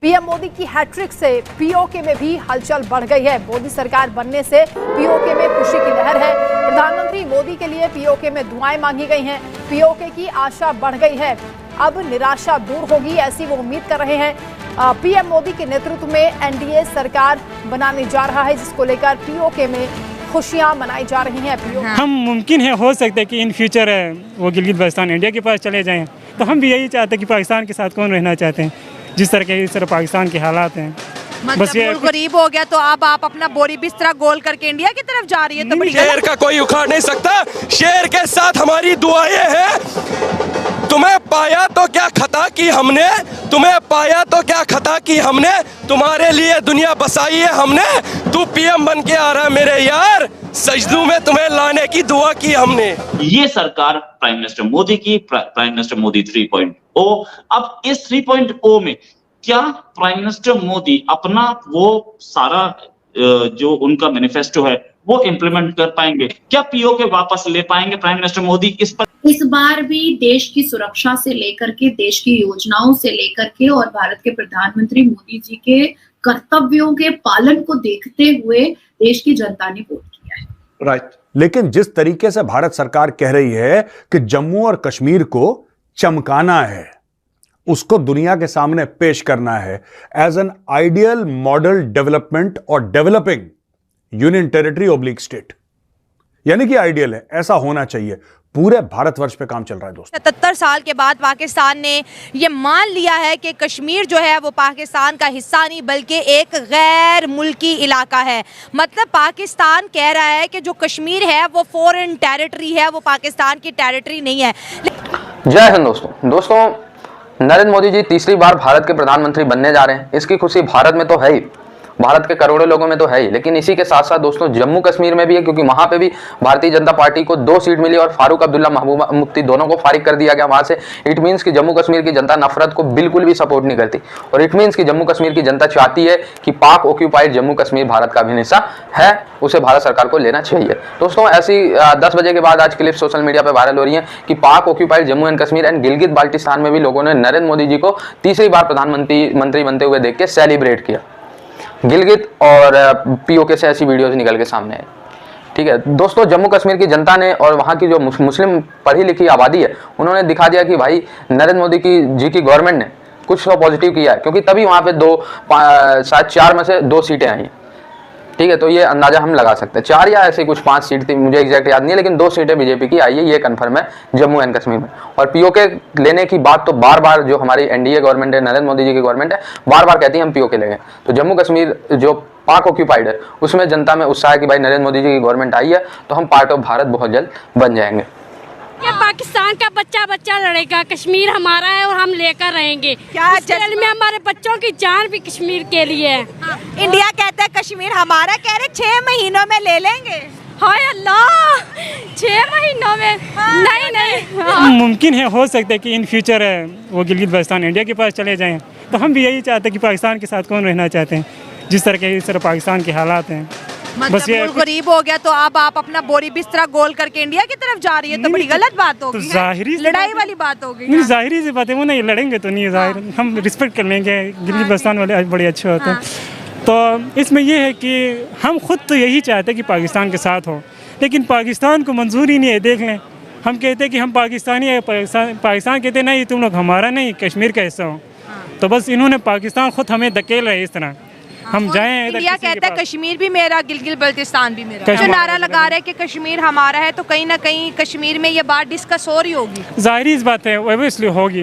PM Modi की hat trick से PoK में भी हलचल बढ़ गई है। मोदी सरकार बनने से पीओके में खुशी की लहर है। प्रधानमंत्री मोदी के लिए पीओके में दुआएं मांगी गई हैं। पीओके की आशा बढ़ गई है। अब निराशा दूर होगी, ऐसी वो उम्मीद कर रहे हैं। पीएम मोदी के नेतृत्व में एनडीए सरकार बनाने जा रहा है, जिसको लेकर पीओके में खुशियां मनाई जा रही हैं। हम मुमकिन है, हो सकता है कि इन फ्यूचर वो गिलगित बल्तिस्तान इंडिया के पास चले जाएं, तो हम भी यही चाहते हैं कि पाकिस्तान के साथ कौन रहना चाहते हैं, जिस तरह पाकिस्तान के हालात हैं। मतलब मुल्क गरीब हो गया, तो अब आप अपना बोरी बिस्तरा गोल करके इंडिया की तरफ जा रही है, तो बड़ी शेर का कोई उखाड़ नहीं सकता। शेर के साथ हमारी दुआएं हैं। तुम्हें पाया तो क्या खता की हमने, तुम्हें पाया तो क्या खता की हमने, तुम्हारे लिए दुनिया बसाई है हमने। तू पीएम बन के आ रहा मेरे यार, सजदू में तुम्हें लाने की दुआ की हमने। ये सरकार प्राइम मिनिस्टर मोदी की, प्राइम मिनिस्टर मोदी 3.0। अब इस 3.0 में क्या प्राइम मिनिस्टर मोदी अपना वो सारा जो उनका मैनिफेस्टो है वो इम्प्लीमेंट कर पाएंगे? क्या पीओके वापस ले पाएंगे प्राइम मिनिस्टर मोदी? इस बार भी देश की सुरक्षा से लेकर के, देश की योजनाओं से लेकर के और भारत के प्रधानमंत्री मोदी जी के कर्तव्यों के पालन को देखते हुए देश की जनता ने वोट किया है। राइट। लेकिन जिस तरीके से भारत सरकार कह रही है कि जम्मू और कश्मीर को चमकाना है, उसको दुनिया के सामने पेश करना है as an ideal model development और developing union territory oblique state, यानी कि आइडियल है, ऐसा होना चाहिए। पूरे भारतवर्ष पे काम चल रहा है दोस्तों। 77 साल के बाद पाकिस्तान ने ये मान लिया है कि कश्मीर जो है वो पाकिस्तान का हिस्सा नहीं बल्कि एक गैर मुल्की इलाका है। मतलब पाकिस्तान कह रहा है कि जो कश्मीर है वो फॉरेन टेरिटरी है, वो पाकिस्तान की टेरिटरी नहीं है। जय हिंद दोस्तों, नरेंद्र मोदी जी तीसरी बार भारत के प्रधानमंत्री बनने जा रहे हैं। इसकी खुशी भारत में तो है ही, भारत के करोड़ों लोगों में तो है ही, लेकिन इसी के साथ साथ दोस्तों जम्मू कश्मीर में भी है, क्योंकि वहां पे भी भारतीय जनता पार्टी को 2 सीट मिली और फारूक अब्दुल्ला, महबूबा मुफ्ती दोनों को फारिग कर दिया गया वहां से। इट मीन्स कि जम्मू कश्मीर की जनता नफरत को बिल्कुल भी सपोर्ट नहीं करती, और इट मीन्स कि जम्मू कश्मीर की जनता चाहती है कि पाक ऑक्यूपाइड जम्मू कश्मीर भारत का भी हिस्सा है, उसे भारत सरकार को लेना चाहिए। दोस्तों ऐसी 10 बजे के बाद आज क्लिप सोशल मीडिया पर वायरल हो रही है कि पाक occupied Jammu and Kashmir and Gilgit Baltistan में भी लोगों ने नरेंद्र मोदी जी को तीसरी बार प्रधानमंत्री बनते हुए देख के सेलिब्रेट किया। गिलगित और पीओके से ऐसी वीडियोस निकल के सामने आई। ठीक है दोस्तों, जम्मू कश्मीर की जनता ने और वहाँ की जो मुस्लिम पढ़ी लिखी आबादी है, उन्होंने दिखा दिया कि भाई नरेंद्र मोदी की गवर्नमेंट ने कुछ तो पॉजिटिव किया है, क्योंकि तभी वहाँ पे शायद 4 में से 2 सीटें आई। ठीक है, तो ये अंदाजा हम लगा सकते हैं 4 या ऐसे कुछ 5 सीट थी, मुझे एग्जैक्ट याद नहीं है, लेकिन 2 सीटें बीजेपी की आई है, ये कंफर्म है जम्मू एंड कश्मीर में। और पीओके लेने की बात तो बार बार जो हमारी एनडीए गवर्नमेंट है, नरेंद्र मोदी जी की गवर्नमेंट है, बार बार कहती है हम पीओके लेंगे। तो जम्मू कश्मीर जो पाक ऑक्यूपाइड है उसमें जनता में उत्साह है कि भाई नरेंद्र मोदी जी की गवर्नमेंट आई है तो हम पार्ट ऑफ भारत बहुत जल्द बन जाएंगे। पाकिस्तान का बच्चा लड़ेगा, कश्मीर हमारा है और हम लेकर रहेंगे। क्या जेल में हमारे बच्चों की जान भी कश्मीर के लिए है। इंडिया कहता है कश्मीर हमारा, कह रहे 6 महीनों में ले लेंगे। हाय अल्लाह, 6 महीनों में? नहीं। मुमकिन है, हो सकता है कि इन फ्यूचर वो गिलगित बल्तिस्तान इंडिया के पास चले जाएं, तो हम भी यही चाहते हैं कि पाकिस्तान के साथ कौन रहना चाहते हैं, जिस तरह पाकिस्तान के हालात हैं। मतलब मुल्क गरीब हो गया, तो अब आप अपना बोरी बिस्तरा गोल करके इंडिया की तरफ जा रही है, तो बड़ी गलत बात होगी। तो जाहिर लड़ाई वाली बात होगी। नहीं, जाहिर सी बात है, वो नहीं लड़ेंगे तो नहीं, जाहिर हम रिस्पेक्ट कर लेंगे। गिलगित बल्तिस्तान वाले बड़े अच्छे होते हैं। तो इसमें यह है कि हम खुद तो यही चाहते हैं कि पाकिस्तान के साथ हो, लेकिन पाकिस्तान को मंजूर ही नहीं है। देख लें, हम कहते हैं कि हम पाकिस्तानी है, पाकिस्तान कहते नहीं तुम लोग हमारा नहीं, कश्मीर का हिस्सा हो। तो बस इन्होंने पाकिस्तान खुद हमें धकेल रहे इस तरह, हम जाएं। इंडिया कहता है कश्मीर भी मेरा, गिलगित बल्तिस्तान भी मेरा। जो नारा लगा रहे हैं कि कश्मीर हमारा है, तो कहीं ना कहीं कश्मीर में ये बात डिस्कस हो रही होगी। जाहिर इस बात है, ऑब्वियसली होगी,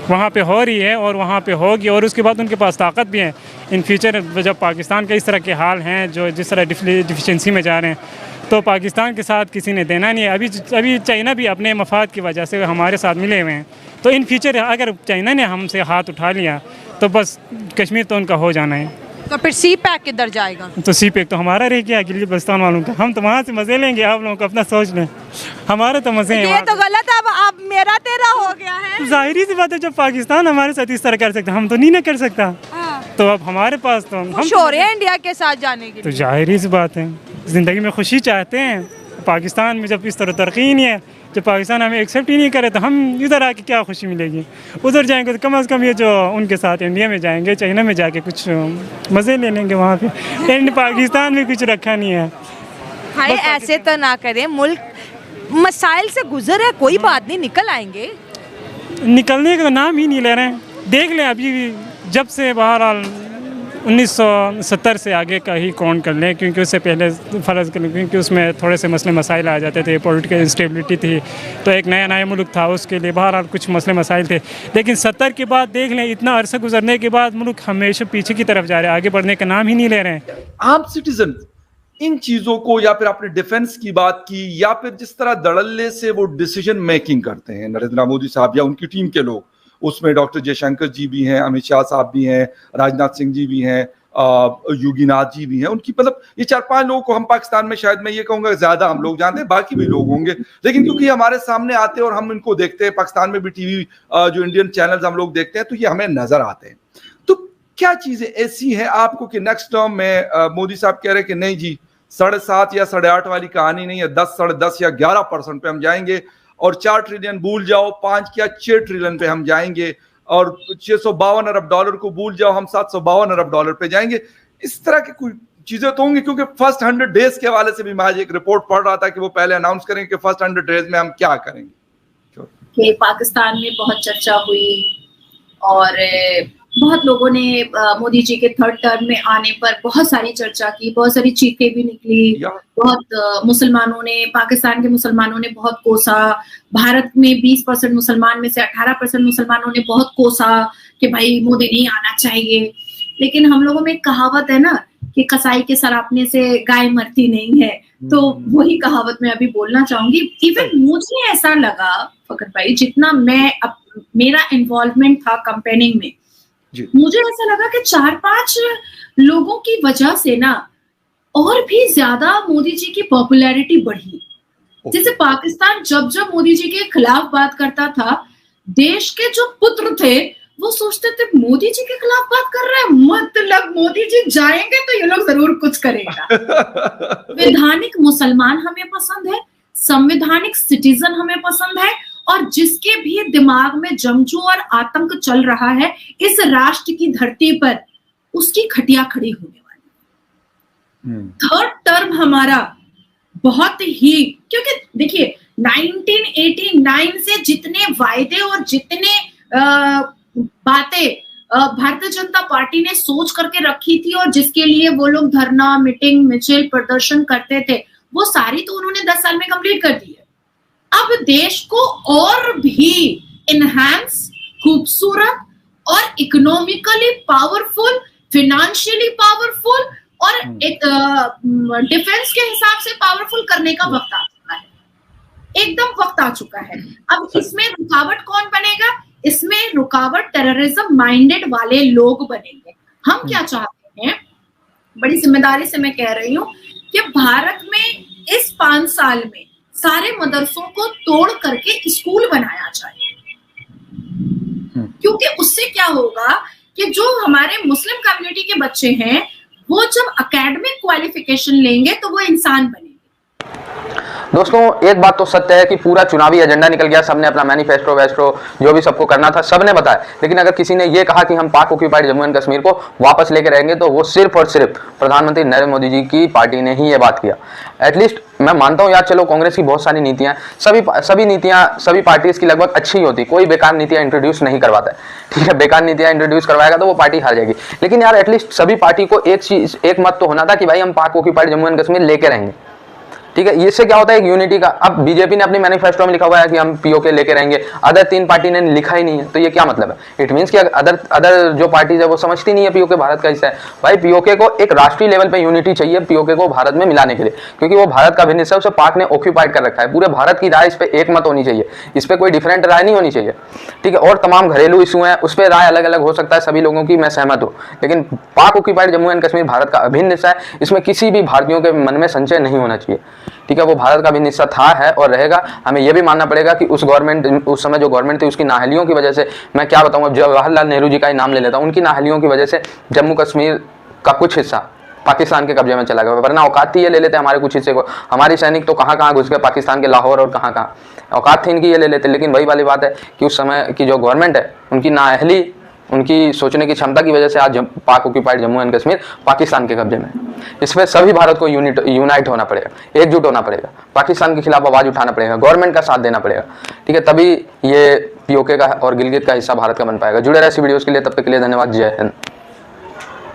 वहाँ पे हो रही है और वहाँ पे होगी। और उसके बाद उनके पास ताकत भी है इन फ्यूचर, जब पाकिस्तान के इस तरह के हाल हैं, जो जिस तरह डिफिशेंसी में जा रहे हैं, तो पाकिस्तान के साथ किसी ने देना नहीं है। अभी चाइना भी अपने मफाद की वजह से हमारे साथ मिले हुए हैं, तो इन फ्यूचर अगर चाइना ने हमसे हाथ उठा लिया तो बस कश्मीर तो उनका हो जाना है। तो फिर सी पैक किधर जाएगा? तो सी पैक तो हमारा रह गया गिलगित बल्तिस्तान वालों का। हम तो वहाँ से मजे लेंगे, आप लोगों को अपना सोच लें, हमारे तो मजे हैं। ये तो गलत है, अब मेरा तेरा हो गया है। जाहिर सी बात है, जब पाकिस्तान हमारे साथ इस तरह कर सकता, हम तो नहीं ना कर सकता। तो अब हमारे पास तो हम हो रहे हैं इंडिया के साथ जाने के लिए। तो जाहिर सी बात है, जिंदगी में खुशी चाहते हैं। पाकिस्तान में जब इस तरह तरक्की ही नहीं है जब पाकिस्तान हमें एक्सेप्ट ही नहीं करे तो हम इधर आके क्या खुशी मिलेगी। उधर जाएंगे तो कम से कम ये जो उनके साथ इंडिया में जाएंगे, चाइना में जाके कुछ मज़े ले लेंगे वहाँ पे। एंड पाकिस्तान में कुछ रखा नहीं है। भाई ऐसे तो ना करें, मुल्क मसाइल से गुजर है, कोई बात नहीं, निकल आएंगे। निकलने का नाम ही नहीं ले रहे हैं। देख लें अभी जब से बहरहाल 1970 से आगे का ही काउंट कर लें, क्योंकि उससे पहले फ़र्ज़ कर लें, क्योंकि उसमें थोड़े से मसले मसाइल आ जाते थे, पॉलिटिकल इंस्टेबिलिटी थी, तो एक नया मुल्क था, उसके लिए बहरहाल कुछ मसले मसाइल थे। लेकिन 70 के बाद देख लें, इतना अरसा गुजरने के बाद मुल्क हमेशा पीछे की तरफ जा रहे हैं, आगे बढ़ने का नाम ही नहीं ले रहे हैं। आम सिटीजन इन चीजों को, या फिर आपने डिफेंस की बात की, या फिर जिस तरह धड़ल्ले से वो डिसीजन मेकिंग करते हैं नरेंद्र मोदी साहब या उनकी टीम के लोग, उसमें डॉक्टर जयशंकर जी भी हैं, अमित शाह साहब भी हैं, राजनाथ सिंह जी भी हैं, योगीनाथ जी भी हैं, उनकी मतलब ये 4-5 लोगों को हम पाकिस्तान में, शायद मैं ये कहूंगा ज्यादा हम लोग जानते हैं, बाकी भी लोग होंगे, लेकिन क्योंकि हमारे सामने आते हैं और हम इनको देखते हैं, पाकिस्तान में भी टीवी जो इंडियन चैनल्स हम लोग देखते हैं, तो ये हमें नजर आते हैं। तो क्या चीजें ऐसी हैं आपको कि नेक्स्ट टर्म में मोदी साहब कह रहे हैं कि नहीं जी 7.5 या 8.5 वाली कहानी नहीं है, 10, 10.5 या 11% पे हम जाएंगे, और 4 ट्रिलियन भूल जाओ, 5 या 6 ट्रिलियन पे हम जाएंगे, और 652 अरब डॉलर को भूल जाओ, हम 752 अरब डॉलर पे जाएंगे। इस तरह की कोई चीजें तो होंगी, क्योंकि फर्स्ट 100 डेज के हवाले से भी मैं आज एक रिपोर्ट पढ़ रहा था कि वो पहले अनाउंस करेंगे कि फर्स्ट 100 डेज में हम क्या करेंगे। कि पाकिस्तान में बहुत चर्चा हुई और बहुत लोगों ने मोदी जी के 3rd टर्म में आने पर बहुत सारी चर्चा की, बहुत सारी चीखें भी निकली, बहुत मुसलमानों ने, पाकिस्तान के मुसलमानों ने बहुत कोसा, भारत में 20% मुसलमान में से 18% मुसलमानों ने बहुत कोसा कि भाई मोदी नहीं आना चाहिए। लेकिन हम लोगों में एक कहावत है ना कि कसाई के सरापने से गाय मरती नहीं है, तो वही कहावत मैं अभी बोलना चाहूंगी। इवन मुझे ऐसा लगा फकत भाई, जितना मेरा इन्वॉल्वमेंट था कैंपेनिंग में, मुझे ऐसा लगा कि 4-5 लोगों की वजह से ना और भी ज्यादा मोदी जी की पॉपुलैरिटी बढ़ी। जैसे पाकिस्तान जब जब मोदी जी के खिलाफ बात करता था, देश के जो पुत्र थे वो सोचते थे मोदी जी के खिलाफ बात कर रहे हैं, मतलब मोदी जी जाएंगे तो ये लोग जरूर कुछ करेगा। वैधानिक मुसलमान हमें पसंद है, संवैधानिक सिटीजन हमें पसंद है, और जिसके भी दिमाग में जंगजू और आतंक चल रहा है इस राष्ट्र की धरती पर, उसकी खटिया खड़ी होने वाली। 3rd टर्म हमारा बहुत ही, क्योंकि देखिए 1989 से जितने वायदे और जितने बातें भारतीय जनता पार्टी ने सोच करके रखी थी और जिसके लिए वो लोग धरना, मीटिंग, मिছিল, प्रदर्शन करते थे, वो सारी तो उन्होंने 10 साल में कंप्लीट कर दी है। अब देश को और भी इनहैंस, खूबसूरत और इकोनॉमिकली पावरफुल, फिनेंशियली पावरफुल और एक डिफेंस के हिसाब से पावरफुल करने का वक्त आ चुका है, एकदम वक्त आ चुका है। अब इसमें रुकावट कौन बनेगा? इसमें रुकावट टेररिज्म माइंडेड वाले लोग बनेंगे। हम क्या चाहते हैं, बड़ी जिम्मेदारी से मैं कह रही हूँ कि भारत में इस 5 साल में सारे मदरसों को तोड़ करके स्कूल बनाया जाए, क्योंकि उससे क्या होगा कि जो हमारे मुस्लिम कम्युनिटी के बच्चे हैं वो जब एकेडमिक क्वालिफिकेशन लेंगे तो वो इंसान बनेंगे। दोस्तों एक बात तो सत्य है कि पूरा चुनावी एजेंडा निकल गया, सबने अपना मैनिफेस्टो जो भी सबको करना था सबने बताया, लेकिन अगर किसी ने ये कहा कि हम पाक ऑक्यूपाइड जम्मू एंड कश्मीर को वापस लेके रहेंगे तो वो सिर्फ और सिर्फ प्रधानमंत्री नरेंद्र मोदी जी की पार्टी ने ही ये बात किया। एटलीस्ट मैं मानता हूँ यार, चलो कांग्रेस की बहुत सारी नीतियां, सभी नीतियां सभी पार्टीज की लगभग अच्छी होती, कोई बेकार नीतियां इंट्रोड्यूस नहीं करवाता है, ठीक है। बेकार नीतियां इंट्रोड्यूस करवाएगा तो वो पार्टी हार जाएगी, लेकिन यार एटलीस्ट सभी पार्टी को एक मत तो होना था कि भाई हम पाक ऑक्यूपाइड जम्मू एंड कश्मीर लेके रहेंगे, ठीक है। इससे क्या होता है, एक यूनिटी का। अब बीजेपी ने अपनी मैनिफेस्टो में लिखा हुआ है कि हम पीओके लेके रहेंगे, अदर 3 पार्टी ने लिखा ही नहीं है, तो ये क्या मतलब है? इट मींस कि अदर जो पार्टीज है वो समझती नहीं है पीओके भारत का हिस्सा है। भाई पीओके को एक राष्ट्रीय लेवल पे यूनिटी चाहिए पीओके को भारत में मिलाने के लिए, क्योंकि वो भारत का अभिन्न हिस्सा है, उसे पाक ने ऑक्यूपाइड कर रखा है। पूरे भारत की राय इस पर एक मत होनी चाहिए, इस पर कोई डिफरेंट राय नहीं होनी चाहिए, ठीक है। और तमाम घरेलू इशू है उस पर राय अलग अलग हो सकता है सभी लोगों की, मैं सहमत हूँ, लेकिन पाक ऑक्यूपाइड जम्मू एंड कश्मीर भारत का अभिन्न हिस्सा है, इसमें किसी भी भारतीयों के मन में संशय नहीं होना चाहिए, ठीक है। वो भारत का भी हिस्सा था, है और रहेगा। हमें यह भी मानना पड़ेगा कि उस समय जो गवर्नमेंट थी उसकी नाअहलियों की वजह से, मैं क्या बताऊं, जवाहरलाल नेहरू जी का ही नाम ले लेता हूं, उनकी नाअहलियों की वजह से जम्मू कश्मीर का कुछ हिस्सा पाकिस्तान के कब्जे में चला गया, वरना औकात थी ये ले लेते हमारे कुछ हिस्से को। हमारे सैनिक तो कहाँ कहाँ घुस गए, पाकिस्तान के लाहौर और कहाँ कहाँ, औकात थी इनकी ये ले लेते। लेकिन वही वाली बात है कि उस समय की जो गवर्नमेंट है उनकी नाअहली, उनकी सोचने की क्षमता की वजह से आज पाक ऑक्यूपाइड जम्मू एंड कश्मीर पाकिस्तान के कब्जे में। इस पर सभी भारत को यूनाइट होना पड़ेगा, एकजुट होना पड़ेगा, पाकिस्तान के खिलाफ आवाज उठाना पड़ेगा, गवर्नमेंट का साथ देना पड़ेगा, ठीक है, तभी ये पीओके का और गिलगित का हिस्सा भारत का बन पाएगा। जुड़े रहे ऐसी वीडियोस के लिए, तब तक के लिए धन्यवाद। जय हिंद।